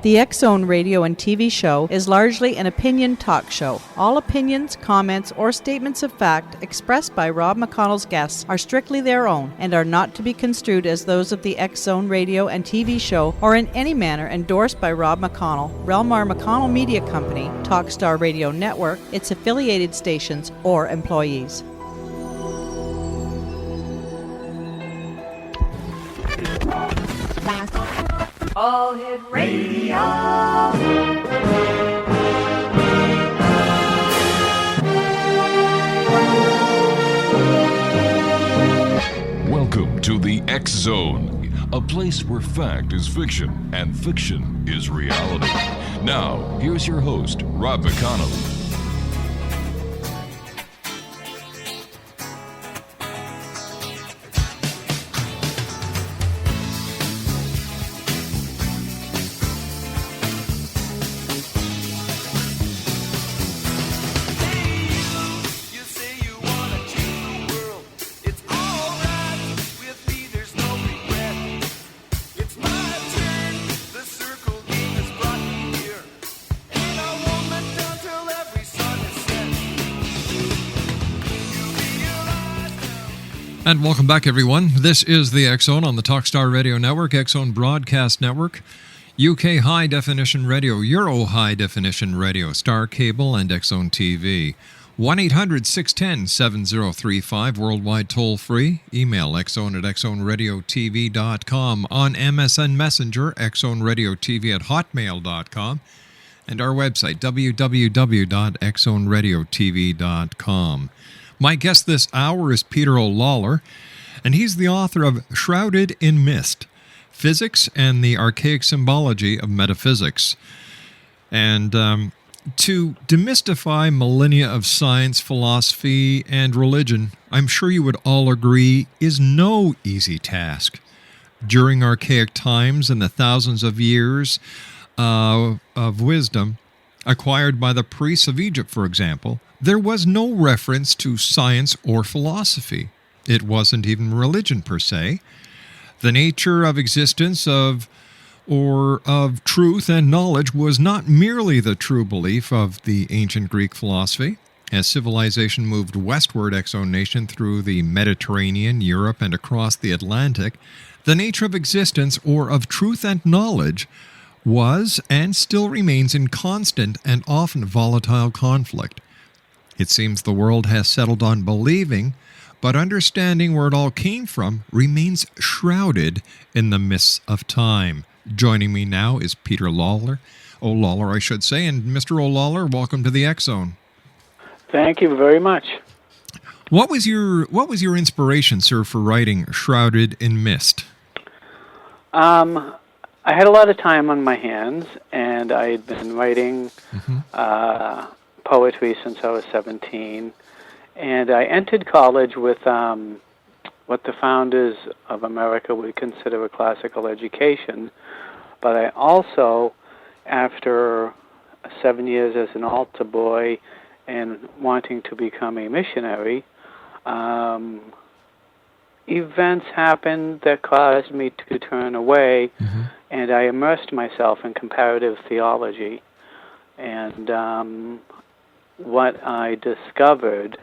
The X-Zone radio and TV show is largely an opinion talk show. All opinions, comments, or statements of fact expressed by Rob McConnell's guests are strictly their own and are not to be construed as those of the X-Zone radio and TV show or in any manner endorsed by Rob McConnell, Relmar McConnell Media Company, Talkstar Radio Network, its affiliated stations, or employees. All Hit Radio. Welcome to the X-Zone, a place where fact is fiction and fiction is reality. Now, here's your host, Rob McConnell. And welcome back, everyone. This is the X-Zone on the Talkstar Radio Network, X-Zone Broadcast Network, UK High Definition Radio, Euro High Definition Radio, Star Cable, and X-Zone TV. 1-800-610-7035, worldwide toll-free. Email xzone@xzoneradiotv.com. On MSN Messenger, xzoneradiotv@hotmail.com. And our website, www.xzoneradiotv.com. My guest this hour is Peter LALOR, and he's the author of Shrouded in Mist, Physics and the Archaic Symbology of Metaphysics. And to demystify millennia of science, philosophy, and religion, I'm sure you would all agree, is no easy task. During archaic times and the thousands of years of wisdom acquired by the priests of Egypt, for example, there was no reference to science or philosophy. It wasn't even religion per se. The nature of existence of truth and knowledge was not merely the true belief of the ancient Greek philosophy. As civilization moved westward, X-Zone Nation, through the Mediterranean, Europe, and across the Atlantic, the nature of existence or of truth and knowledge was and still remains in constant and often volatile conflict. It seems the world has settled on believing, but understanding where it all came from remains shrouded in the mists of time. Joining me now is Peter LALOR, LALOR, I should say, and Mr. LALOR, welcome to the X-Zone. Thank you very much. What was your inspiration, sir, for writing Shrouded in Mist? I had a lot of time on my hands, and I had been writing poetry since I was 17, and I entered college with what the founders of America would consider a classical education, but I also, after 7 years as an altar boy and wanting to become a missionary, events happened that caused me to turn away, and I immersed myself in comparative theology. And what I discovered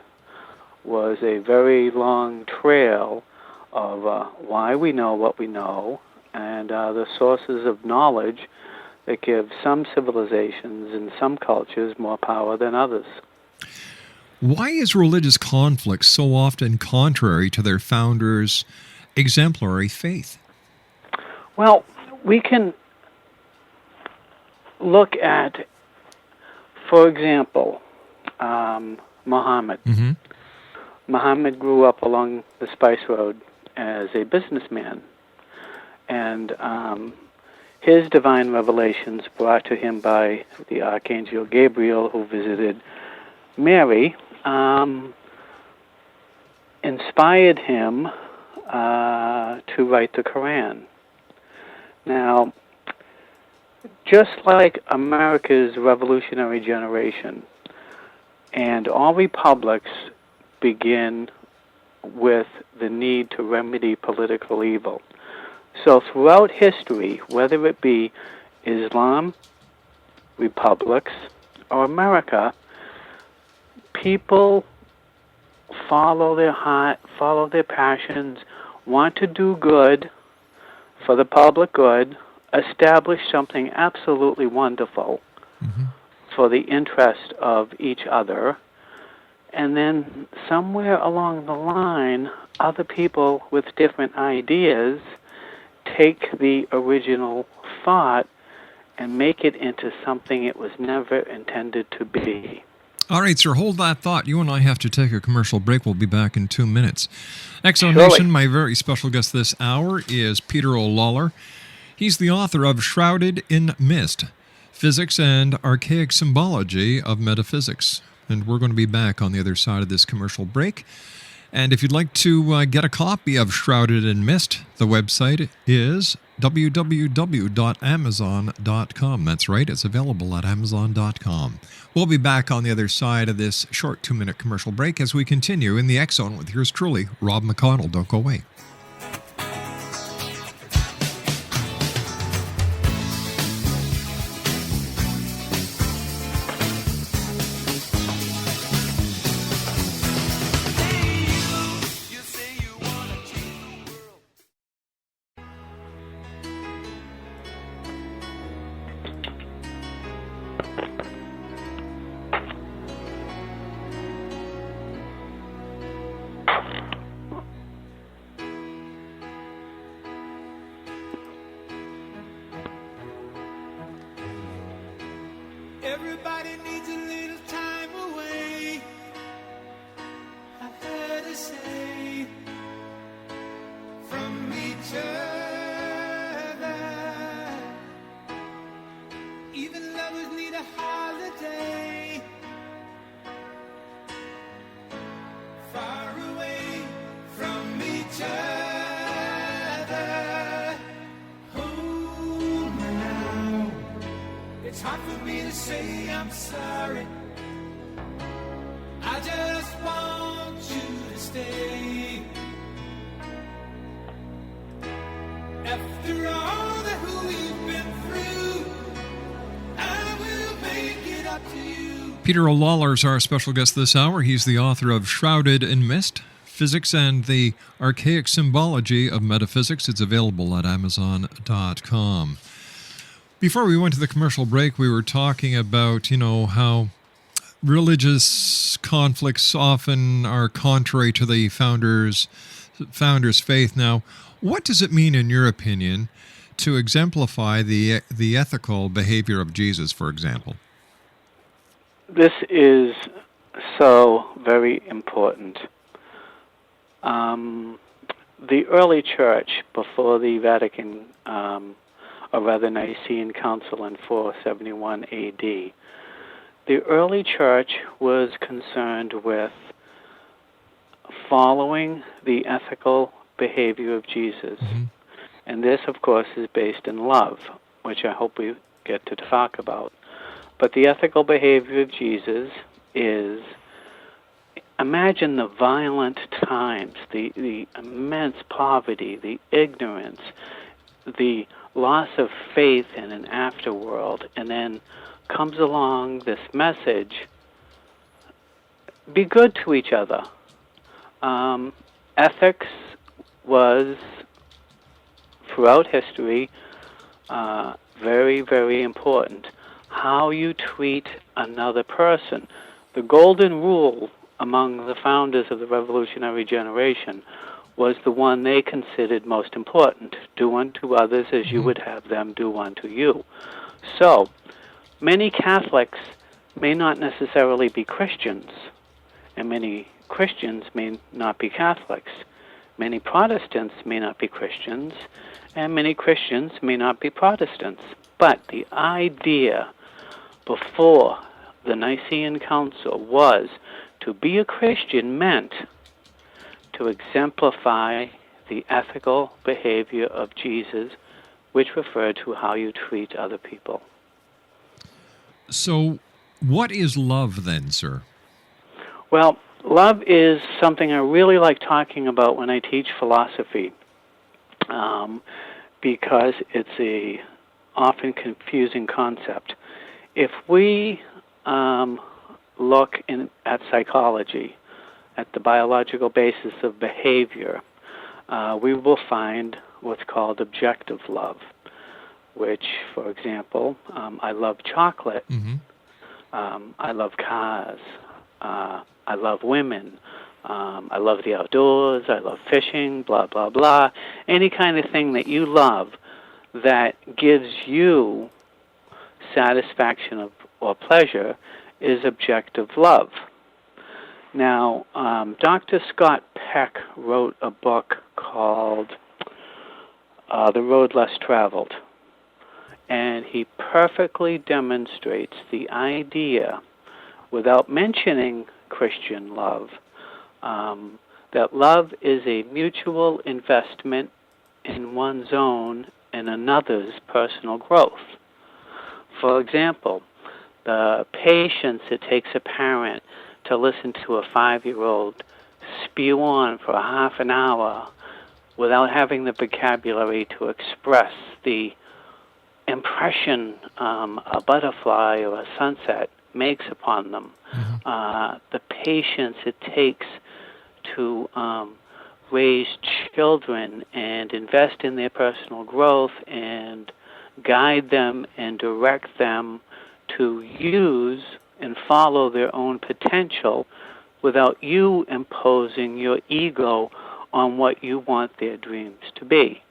was a very long trail of why we know what we know and the sources of knowledge that give some civilizations and some cultures more power than others. Why is religious conflict so often contrary to their founders' exemplary faith? Well, we can look at, for example, Muhammad. Muhammad grew up along the Spice Road as a businessman, and his divine revelations brought to him by the Archangel Gabriel, who visited Mary, inspired him to write the Quran. Now, just like America's revolutionary generation, and all republics begin with the need to remedy political evil. So throughout history, whether it be Islam, republics, or America, people follow their heart, follow their passions, want to do good for the public good, establish something absolutely wonderful for the interest of each other, and then somewhere along the line, other people with different ideas take the original thought and make it into something it was never intended to be. All right, sir, hold that thought. You and I have to take a commercial break. We'll be back in 2 minutes. Exo Nation, my very special guest this hour is Peter O. LALOR. He's the author of Shrouded in Mist, Physics and Archaic Symbology of Metaphysics. And we're going to be back on the other side of this commercial break. And if you'd like to get a copy of Shrouded in Mist, the website is www.amazon.com. That's right, it's available at amazon.com. We'll be back on the other side of this short 2-minute commercial break as we continue in the X Zone with yours truly, Rob McConnell. Don't go away. Everybody needs a little time away. I've heard her say from each other. Even lovers need a holiday. Far away from each other. Hold me now. It's hard for me to say I'm sorry. I just want you to stay. After all that we've been through, I will make it up to you. Peter O. LALOR is our special guest this hour. He's the author of Shrouded in Mist, Physics and the Archaic Symbology of Metaphysics. It's available at amazon.com. Before we went to the commercial break, we were talking about, how religious conflicts often are contrary to the founder's faith. Now, what does it mean, in your opinion, to exemplify the ethical behavior of Jesus, for example? This is so very important. The early church, before the Vatican, or rather Nicene Council in 471 A.D., the early church was concerned with following the ethical behavior of Jesus. And this, of course, is based in love, which I hope we get to talk about. But the ethical behavior of Jesus is, imagine the violent times, the immense poverty, the ignorance, the loss of faith in an afterworld, and then comes along this message: be good to each other. Ethics was, throughout history, very, very important. How you treat another person. The golden rule among the founders of the revolutionary generation was the one they considered most important: do unto others as you would have them do unto you. So, many Catholics may not necessarily be Christians, and many Christians may not be Catholics. Many Protestants may not be Christians, and many Christians may not be Protestants. But the idea before the Nicene Council was to be a Christian meant to exemplify the ethical behavior of Jesus, which referred to how you treat other people. So, what is love then, sir? Well, love is something I really like talking about when I teach philosophy, because it's a often confusing concept. If we look at psychology, at the biological basis of behavior, we will find what's called objective love, which, for example, I love chocolate, I love cars, I love women, I love the outdoors, I love fishing, blah, blah, blah. Any kind of thing that you love that gives you satisfaction or pleasure is objective love. Now, Dr. Scott Peck wrote a book called The Road Less Traveled, and he perfectly demonstrates the idea, without mentioning Christian love, that love is a mutual investment in one's own and another's personal growth. For example, the patience it takes a parent to listen to a 5-year-old spew on for a half an hour without having the vocabulary to express the impression a butterfly or a sunset makes upon them. The patience it takes to raise children and invest in their personal growth and guide them and direct them to use and follow their own potential without you imposing your ego on what you want their dreams to be.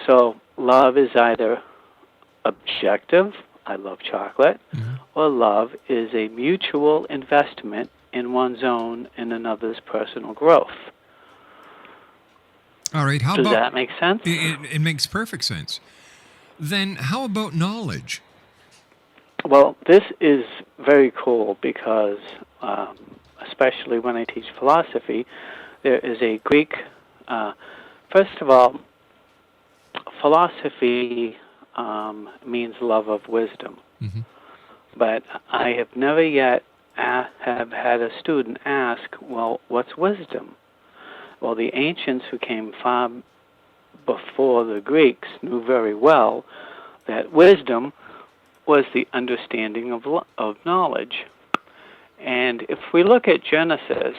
So love is either objective, I love chocolate, or love is a mutual investment in one's own and another's personal growth. All right, Does that make sense? It makes perfect sense. Then how about knowledge? Well, this is very cool because, especially when I teach philosophy, there is a Greek, first of all, philosophy means love of wisdom. But I have never yet have had a student ask, well, what's wisdom? Well, the ancients who came far before the Greeks knew very well that wisdom was the understanding of knowledge. And if we look at Genesis,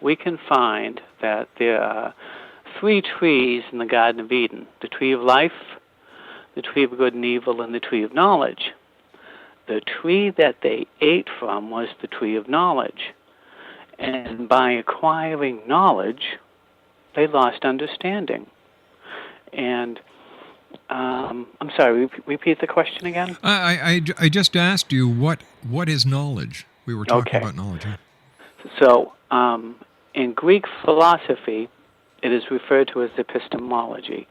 we can find that there are 3 trees in the Garden of Eden: the tree of life, the tree of good and evil, and the tree of knowledge. The tree that they ate from was the tree of knowledge. And by acquiring knowledge, they lost understanding. And I'm sorry, repeat the question again? I just asked you what is knowledge? We were talking about knowledge. Huh? So in Greek philosophy, it is referred to as epistemology.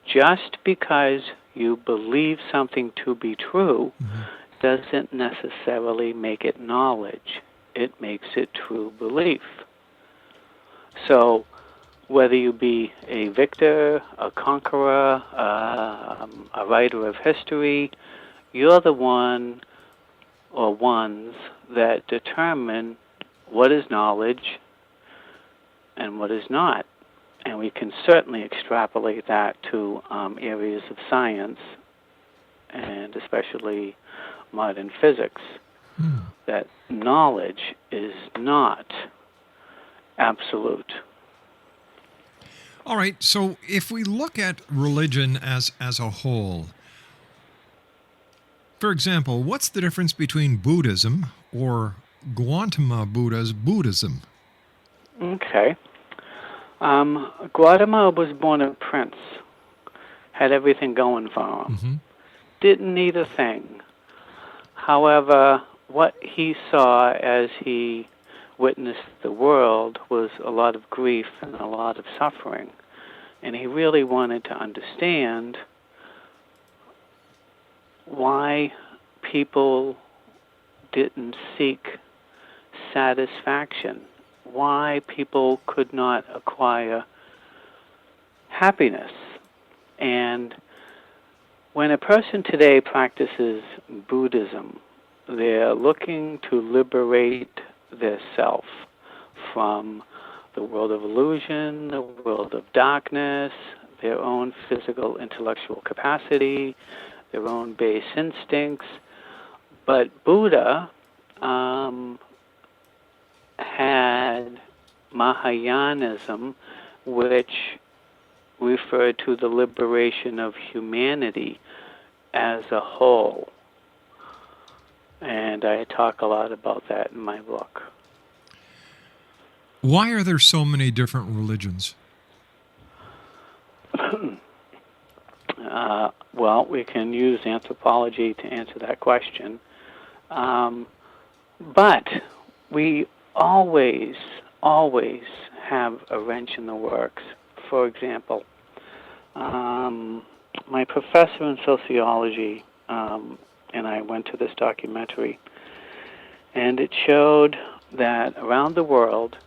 Just because you believe something to be true doesn't necessarily make it knowledge. It makes it true belief. So whether you be a victor, a conqueror, a writer of history, you're the one or ones that determine what is knowledge and what is not. And we can certainly extrapolate that to areas of science, and especially modern physics, that knowledge is not absolute. All right, so if we look at religion as a whole, for example, what's the difference between Buddhism or Gautama Buddha's Buddhism? Okay. Gautama was born a prince, had everything going for him, didn't need a thing. However, what he saw as he witnessed the world was a lot of grief and a lot of suffering. And he really wanted to understand why people didn't seek satisfaction, why people could not acquire happiness. And when a person today practices Buddhism, they're looking to liberate their self from the world of illusion, the world of darkness, their own physical, intellectual capacity, their own base instincts. But Buddha had Mahayanism, which referred to the liberation of humanity as a whole. And I talk a lot about that in my book. Why are there so many different religions? Well, we can use anthropology to answer that question. But we always have a wrench in the works. For example, my professor in sociology, and I went to this documentary, and it showed that around the world,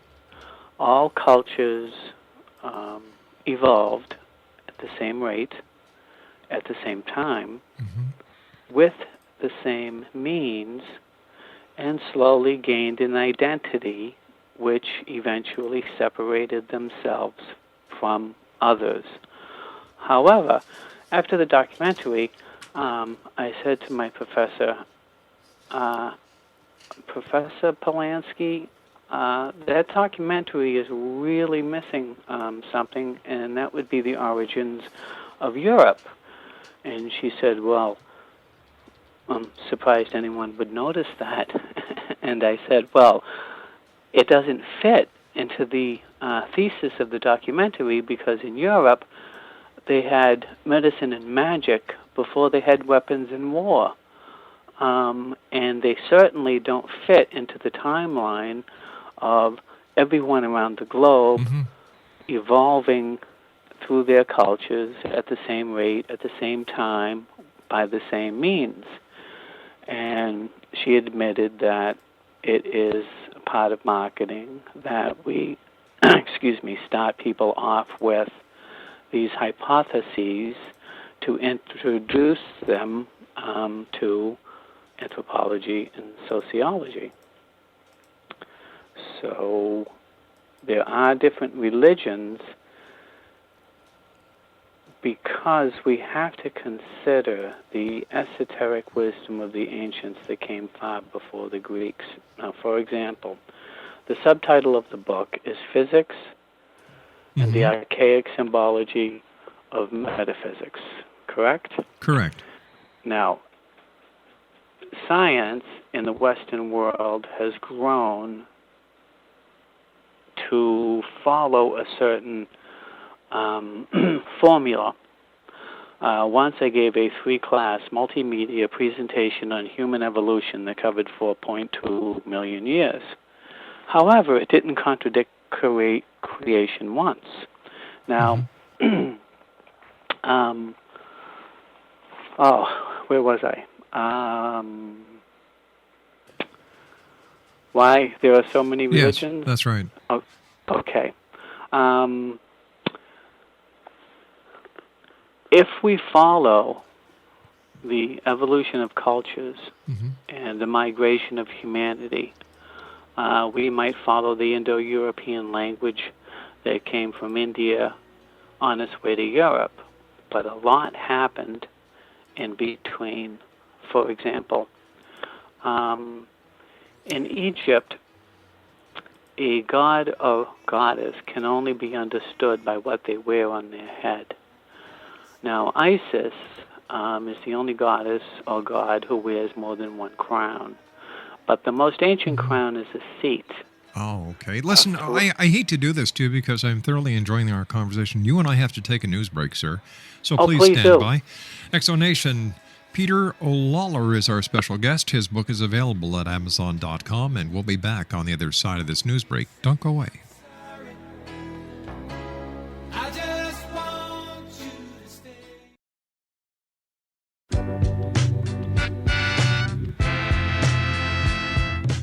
all cultures evolved at the same rate, at the same time, with the same means, and slowly gained an identity which eventually separated themselves from others. However, after the documentary, I said to my professor, Professor Polanski, that documentary is really missing something, and that would be the origins of Europe. And she said, well, I'm surprised anyone would notice that. And I said, well, it doesn't fit into the thesis of the documentary, because in Europe they had medicine and magic before they had weapons and war. And they certainly don't fit into the timeline of everyone around the globe evolving through their cultures at the same rate, at the same time, by the same means. And she admitted that it is a part of marketing that we, start people off with these hypotheses to introduce them to anthropology and sociology. So there are different religions because we have to consider the esoteric wisdom of the ancients that came far before the Greeks. Now, for example, the subtitle of the book is Physics and the Archaic Symbology of Metaphysics, correct? Correct. Now, science in the Western world has grown to follow a certain formula. Once I gave a 3-class multimedia presentation on human evolution that covered 4.2 million years. However, it didn't contradict creation once. Now, where was I? Why there are so many religions? Yes, that's right. Oh, okay. If we follow the evolution of cultures and the migration of humanity, we might follow the Indo-European language that came from India on its way to Europe. But a lot happened in between. For example, in Egypt, a god or goddess can only be understood by what they wear on their head. Now, Isis is the only goddess or god who wears more than one crown. But the most ancient crown is a seat. Oh, okay. Listen, I hate to do this to you because I'm thoroughly enjoying our conversation. You and I have to take a news break, sir. So please stand do. by. Exonation, Peter LALOR is our special guest. His book is available at Amazon.com, and we'll be back on the other side of this news break. Don't go away. I just want you to stay.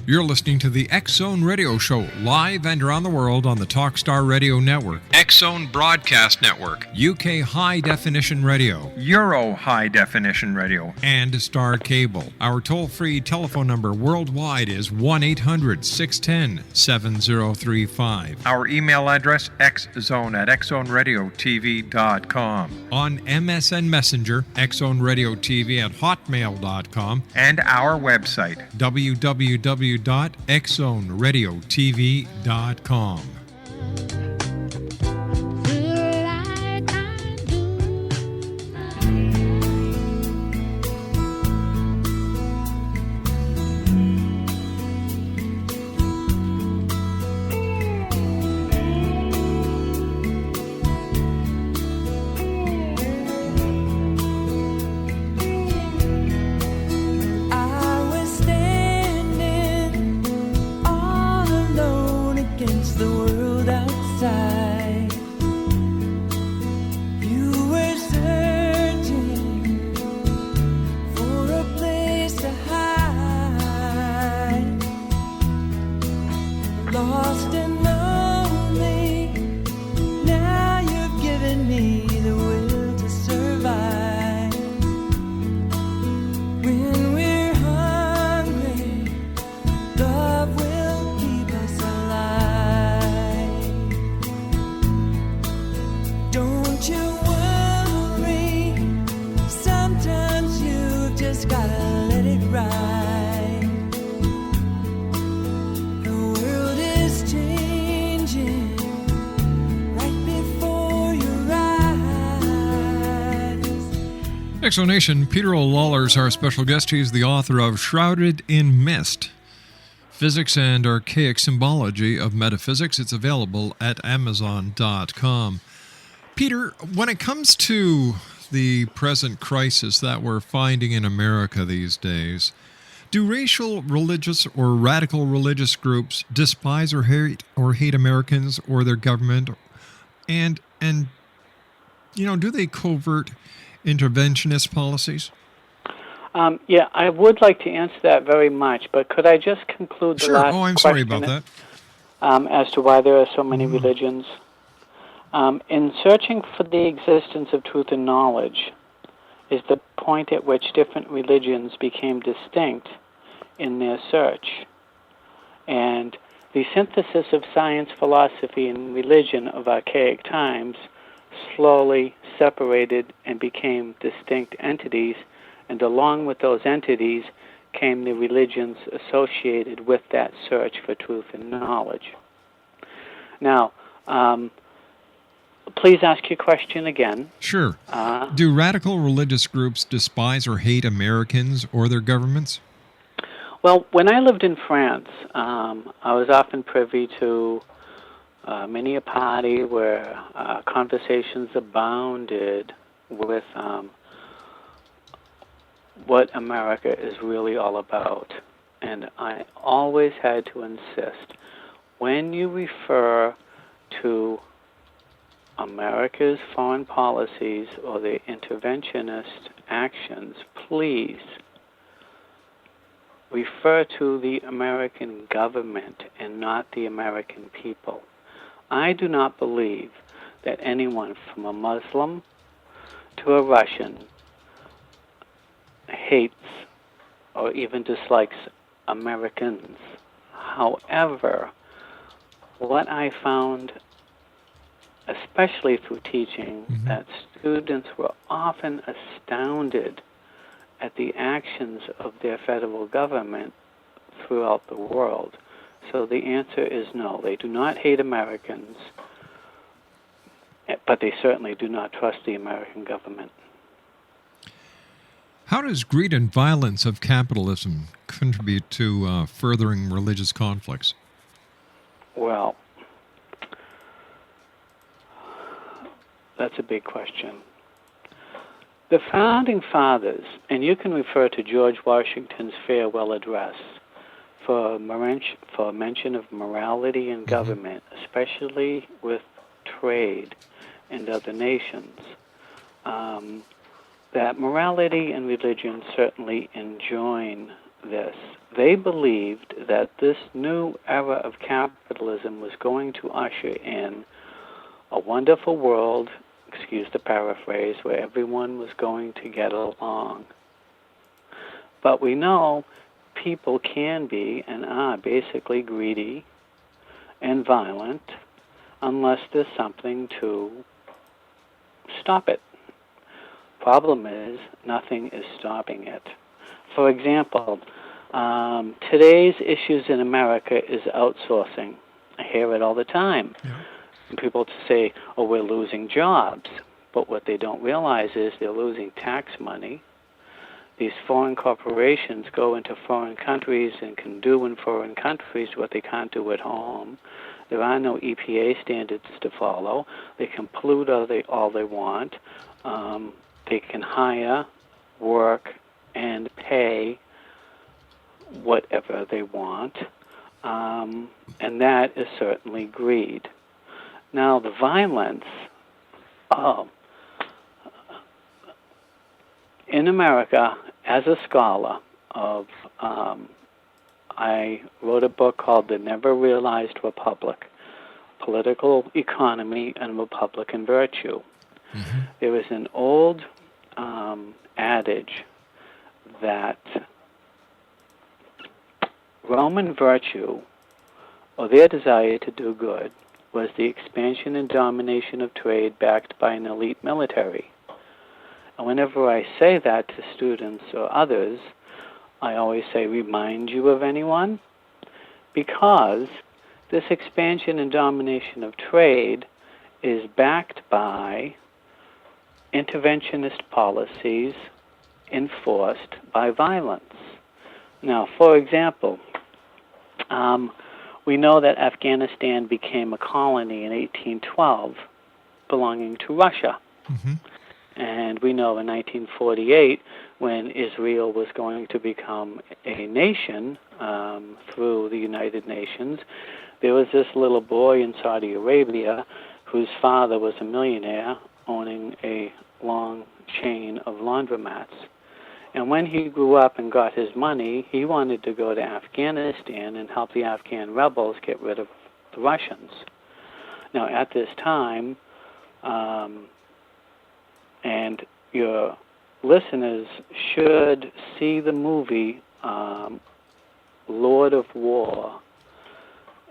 You're listening to the X Zone Radio Show, live and around the world on the Talkstar Radio Network, X Zone Broadcast Network, UK High Definition Radio, Euro High Definition Radio, and Star Cable. Our toll-free telephone number worldwide is 1-800-610-7035. Our email address, xzone@xzoneradiotv.com. On MSN Messenger, xzoneradiotv@hotmail.com, and our website, www.xzoneradiotv.com. Nation, Peter O. LALOR is our special guest. He's the author of Shrouded in Mist, Physics and Archaic Symbology of Metaphysics. It's available at Amazon.com. Peter, when it comes to the present crisis that we're finding in America these days, do racial, religious, or radical religious groups despise or hate Americans or their government? And do they covert interventionist policies? Yeah, I would like to answer that very much, but could I just conclude the last question? I'm sorry about that. As to why there are so many religions. In searching for the existence of truth and knowledge is the point at which different religions became distinct in their search. And the synthesis of science, philosophy, and religion of archaic times slowly separated and became distinct entities, and along with those entities came the religions associated with that search for truth and knowledge. Now, please ask your question again. Sure. Do radical religious groups despise or hate Americans or their governments? Well, when I lived in France, I was often privy to many a party where conversations abounded with what America is really all about. And I always had to insist, when you refer to America's foreign policies or the interventionist actions, please refer to the American government and not the American people. I do not believe that anyone from a Muslim to a Russian hates or even dislikes Americans. However, what I found, especially through teaching, that students were often astounded at the actions of their federal government throughout the world. So the answer is no. They do not hate Americans, but they certainly do not trust the American government. How does greed and violence of capitalism contribute to furthering religious conflicts? Well, that's a big question. The Founding Fathers, and you can refer to George Washington's farewell address for mention of morality in government, especially with trade and other nations, that morality and religion certainly enjoin this. they believed that this new era of capitalism was going to usher in a wonderful world, excuse the paraphrase, where everyone was going to get along. But we know people can be and are basically greedy and violent unless there's something to stop it. Problem is, nothing is stopping it. For example, today's issues in America is outsourcing. I hear it all the time. Yeah. And people say, oh, we're losing jobs. But what they don't realize is they're losing tax money. These foreign corporations go into foreign countries and can do in foreign countries what they can't do at home. There are no EPA standards to follow. They can pollute all they want. They can hire, work, and pay whatever they want. And that is certainly greed. Now, the violence, in America, as a scholar of, I wrote a book called The Never Realized Republic, Political Economy and Republican Virtue. Mm-hmm. There is an old adage that Roman virtue, or their desire to do good, was the expansion and domination of trade backed by an elite military. And whenever I say that to students or others, I always say, remind you of anyone? Because this expansion and domination of trade is backed by interventionist policies enforced by violence. Now, for example, we know that Afghanistan became a colony in 1812 belonging to Russia. Mm-hmm. And we know in 1948, when Israel was going to become a nation through the United Nations, there was this little boy in Saudi Arabia whose father was a millionaire owning a long chain of laundromats. And when he grew up and got his money, he wanted to go to Afghanistan and help the Afghan rebels get rid of the Russians. Now, at this time, and your listeners should see the movie Lord of War,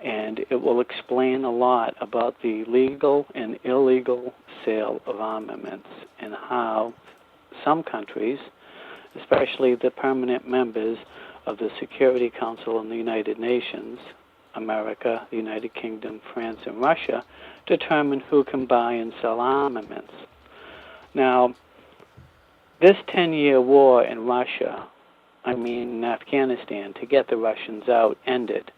and it will explain a lot about the legal and illegal sale of armaments and how some countries, especially the permanent members of the Security Council and the United Nations, America, the United Kingdom, France, and Russia, determine who can buy and sell armaments. Now, this 10-year war in in Afghanistan, to get the Russians out, ended.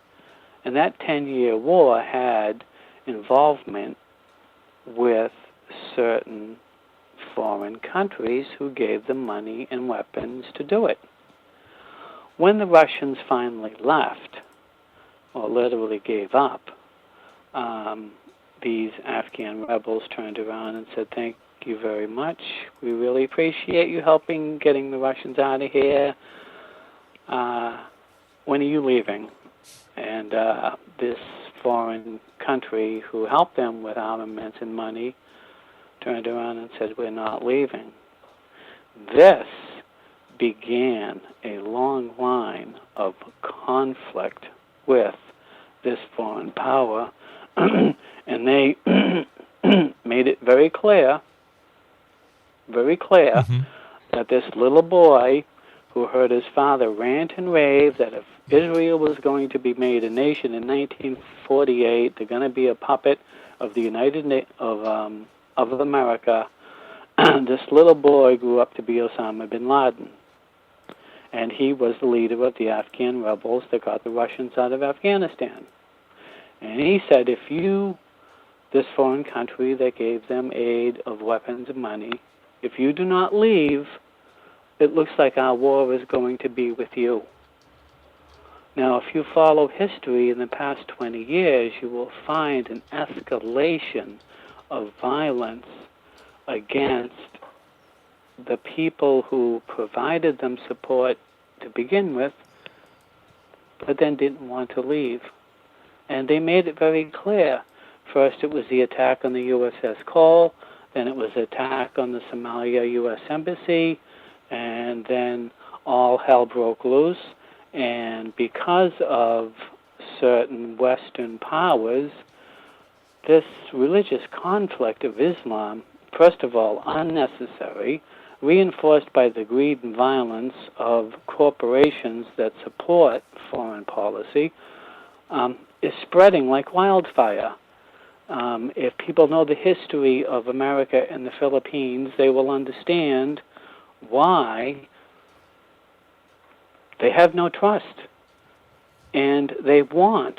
And that 10-year war had involvement with certain foreign countries who gave them money and weapons to do it. When the Russians finally left, or literally gave up, these Afghan rebels turned around and said, thank you very much. We really appreciate you helping getting the Russians out of here. When are you leaving? And this foreign country who helped them with armaments and money turned around and said, we're not leaving. This began a long line of conflict with this foreign power, and they made it very clear mm-hmm. that this little boy who heard his father rant and rave that if Israel was going to be made a nation in 1948, they're going to be a puppet of the of America, this little boy grew up to be Osama bin Laden. And he was the leader of the Afghan rebels that got the Russians out of Afghanistan. And he said, if you, this foreign country that gave them aid of weapons and money, if you do not leave, it looks like our war is going to be with you. Now, if you follow history in the past 20 years, you will find an escalation of violence against the people who provided them support to begin with, but then didn't want to leave. And they made it very clear. First it was the attack on the USS Cole, then it was the attack on the Somalia U.S. Embassy, and then all hell broke loose. And because of certain Western powers, this religious conflict of Islam, first of all, unnecessary, reinforced by the greed and violence of corporations that support foreign policy, is spreading like wildfire. If people know the history of America and the Philippines, they will understand why they have no trust. And they want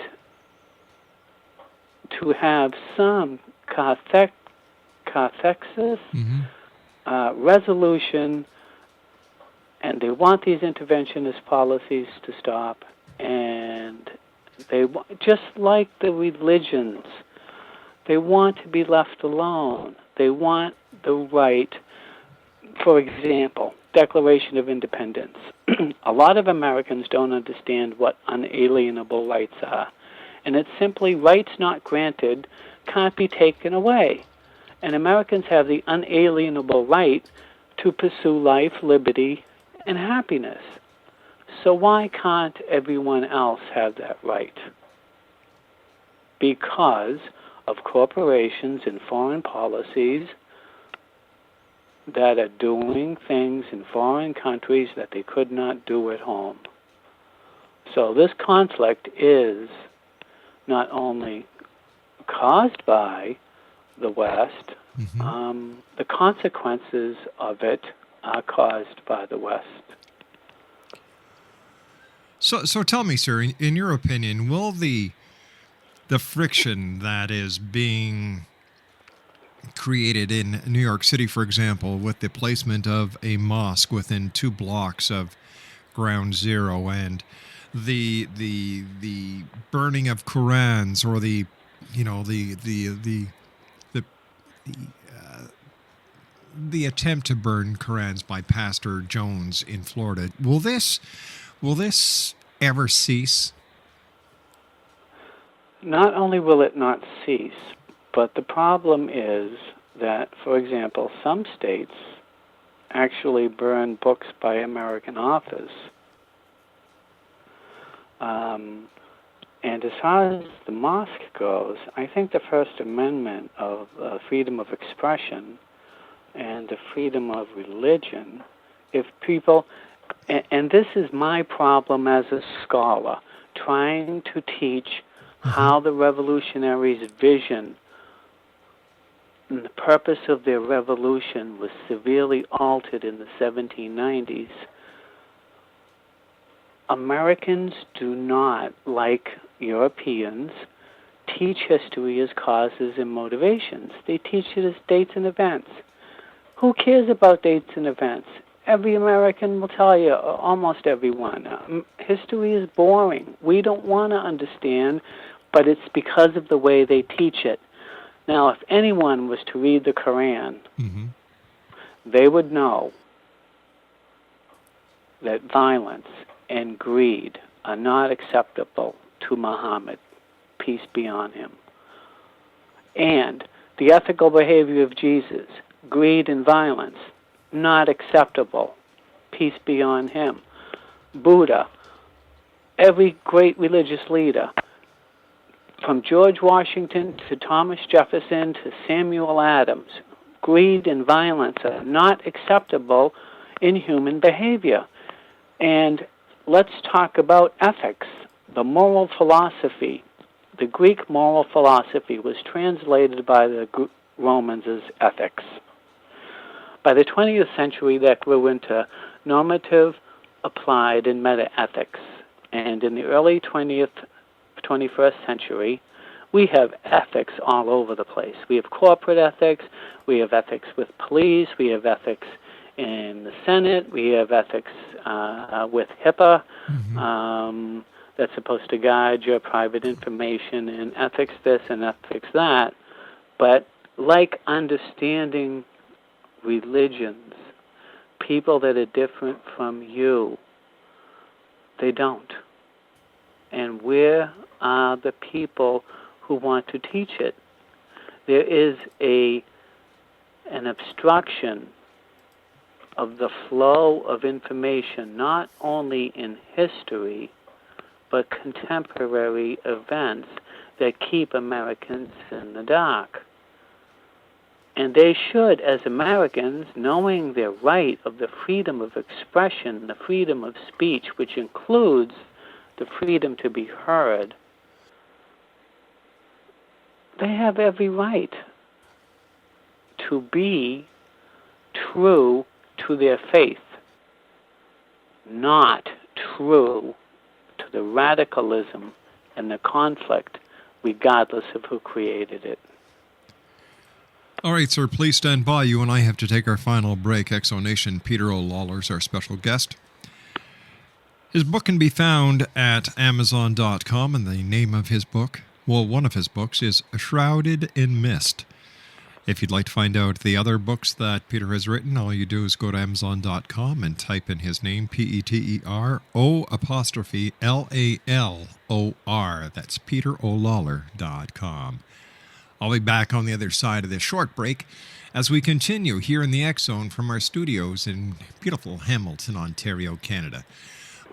to have some cathexis, resolution, and they want these interventionist policies to stop. And they, just like the religions, they want to be left alone. They want the right, for example, Declaration of Independence. A lot of Americans don't understand what unalienable rights are. And it's simply rights not granted can't be taken away. And Americans have the unalienable right to pursue life, liberty, and happiness. So why can't everyone else have that right? Because of corporations and foreign policies that are doing things in foreign countries that they could not do at home. So this conflict is not only caused by the West, the consequences of it are caused by the West. So tell me, sir, in your opinion, will the friction that is being created in New York City, for example, with the placement of a mosque within 2 blocks of Ground Zero, and the burning of Qurans, or the attempt to burn Qurans by Pastor Jones in Florida, will this ever cease? Not only will it not cease, but the problem is that, for example, some states actually burn books by American authors. And as far as the mosque goes, I think the First Amendment of freedom of expression and the freedom of religion, if people, and this is my problem as a scholar, trying to teach how the revolutionaries' vision and the purpose of their revolution was severely altered in the 1790s. Americans do not, like Europeans, teach history as causes and motivations. They teach it as dates and events. Who cares about dates and events? Every American will tell you, almost everyone, history is boring. We don't want to understand, but it's because of the way they teach it. Now, if anyone was to read the Quran, they would know that violence and greed are not acceptable to Muhammad, peace be on him. And the ethical behavior of Jesus, greed and violence, not acceptable, peace be on him. Buddha, every great religious leader, from George Washington to Thomas Jefferson to Samuel Adams, greed and violence are not acceptable in human behavior. And let's talk about ethics, the moral philosophy. The Greek moral philosophy was translated by the Romans as ethics. By the 20th century, that grew into normative, applied, and meta-ethics. And in the early 21st century, we have ethics all over the place. We have corporate ethics, we have ethics with police, we have ethics in the Senate, we have ethics with HIPAA, that's supposed to guide your private information, and ethics this and ethics that. But like understanding religions, people that are different from you, they don't. and where are the people who want to teach it? There is an obstruction of the flow of information, not only in history, but contemporary events that keep Americans in the dark. And they should, as Americans, knowing their right of the freedom of expression, the freedom of speech, which includes the freedom to be heard, they have every right to be true to their faith, not true to the radicalism and the conflict, regardless of who created it. All right, sir, please stand by. You and I have to take our final break. Exonation, Peter O. LALOR is our special guest. His book can be found at Amazon.com, and the name of his book, well, one of his books, is Shrouded in Mist. If you'd like to find out the other books that Peter has written, all you do is go to Amazon.com and type in his name, PeteroLalor. That's PeteroLalor.com. I'll be back on the other side of this short break as we continue here in the X Zone from our studios in beautiful Hamilton, Ontario, Canada.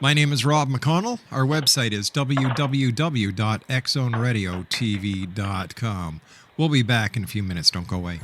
My name is Rob McConnell. Our website is www.xzoneradiotv.com. We'll be back in a few minutes. Don't go away.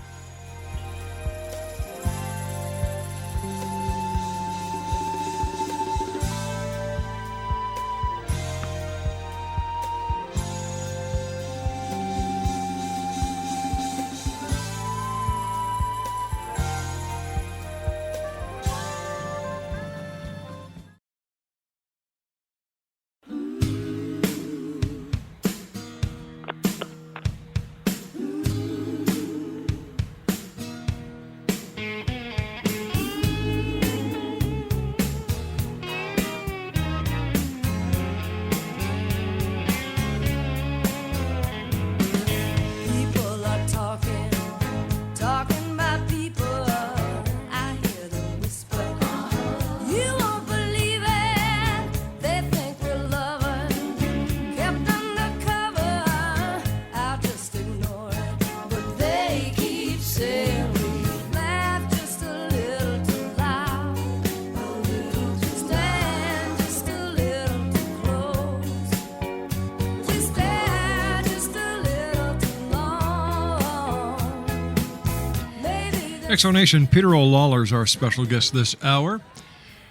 Exonation, Peter O. LALOR is our special guest this hour.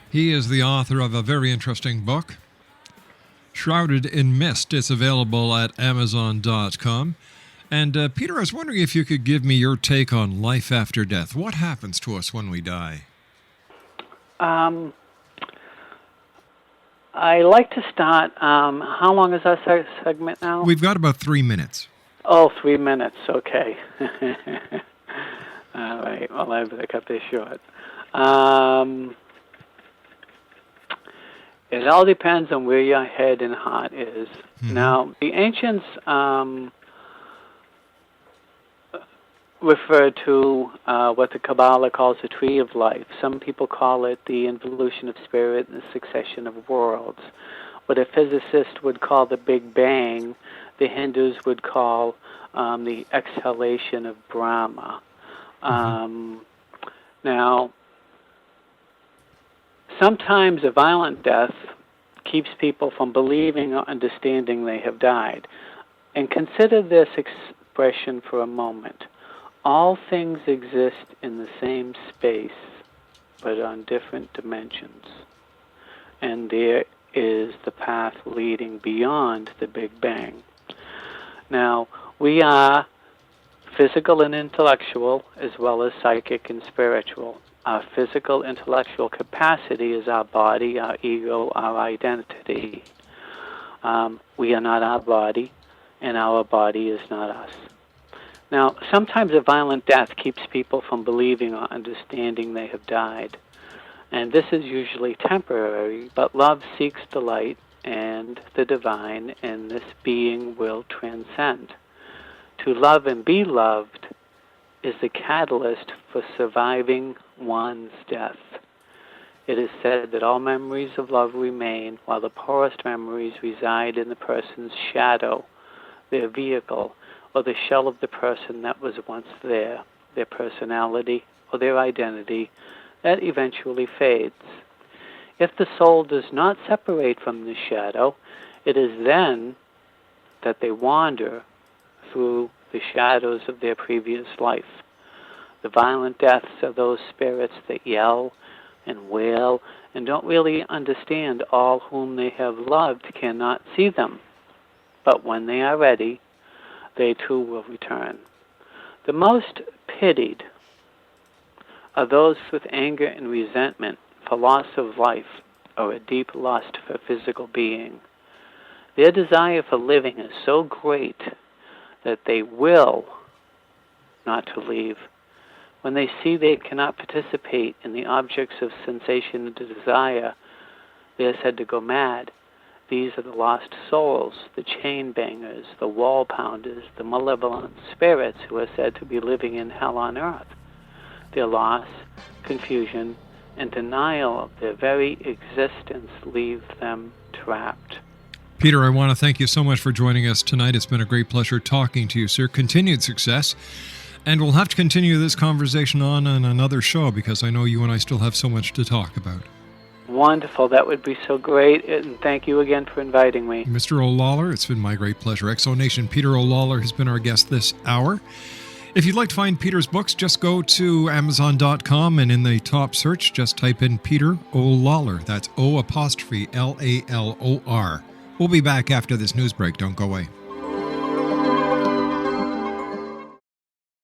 He is the author of a very interesting book, Shrouded in Mist. It's available at Amazon.com. And Peter, I was wondering if you could give me your take on life after death. What happens to us when we die? I like to start. How long is our segment now? We've got about 3 minutes. Oh, 3 minutes. Okay. All right. Well, I better cut this short. It all depends on where your head and heart is. Mm-hmm. Now, the ancients refer to what the Kabbalah calls the tree of life. Some people call it the involution of spirit and the succession of worlds. What a physicist would call the Big Bang, the Hindus would call the exhalation of Brahma. Now, sometimes a violent death keeps people from believing or understanding they have died. And consider this expression for a moment. All things exist in the same space, but on different dimensions. And there is the path leading beyond the Big Bang. Now, we are physical and intellectual, as well as psychic and spiritual. Our physical, intellectual capacity is our body, our ego, our identity. We are not our body, and our body is not us. Now, sometimes a violent death keeps people from believing or understanding they have died. And this is usually temporary, but love seeks the light and the divine, and this being will transcend. To love and be loved is the catalyst for surviving one's death. It is said that all memories of love remain, while the poorest memories reside in the person's shadow, their vehicle, or the shell of the person that was once there, their personality or their identity that eventually fades. If the soul does not separate from the shadow, it is then that they wander through the shadows of their previous life. The violent deaths are those spirits that yell and wail and don't really understand all whom they have loved cannot see them. But when they are ready, they too will return. The most pitied are those with anger and resentment for loss of life or a deep lust for physical being. Their desire for living is so great that they will not to leave. When they see they cannot participate in the objects of sensation and desire, they are said to go mad. These are the lost souls, the chain bangers, the wall pounders, the malevolent spirits who are said to be living in hell on earth. Their loss, confusion, and denial of their very existence leave them trapped. Peter, I want to thank you so much for joining us tonight. It's been a great pleasure talking to you, sir. Continued success. And we'll have to continue this conversation on another show because I know you and I still have so much to talk about. Wonderful. That would be so great. And thank you again for inviting me. Mr. O'Lawler, it's been my great pleasure. Exonation Peter O'Lawler has been our guest this hour. If you'd like to find Peter's books, just go to Amazon.com and in the top search, just type in Peter O'Lawler. That's O''Lalor. We'll be back after this news break. Don't go away.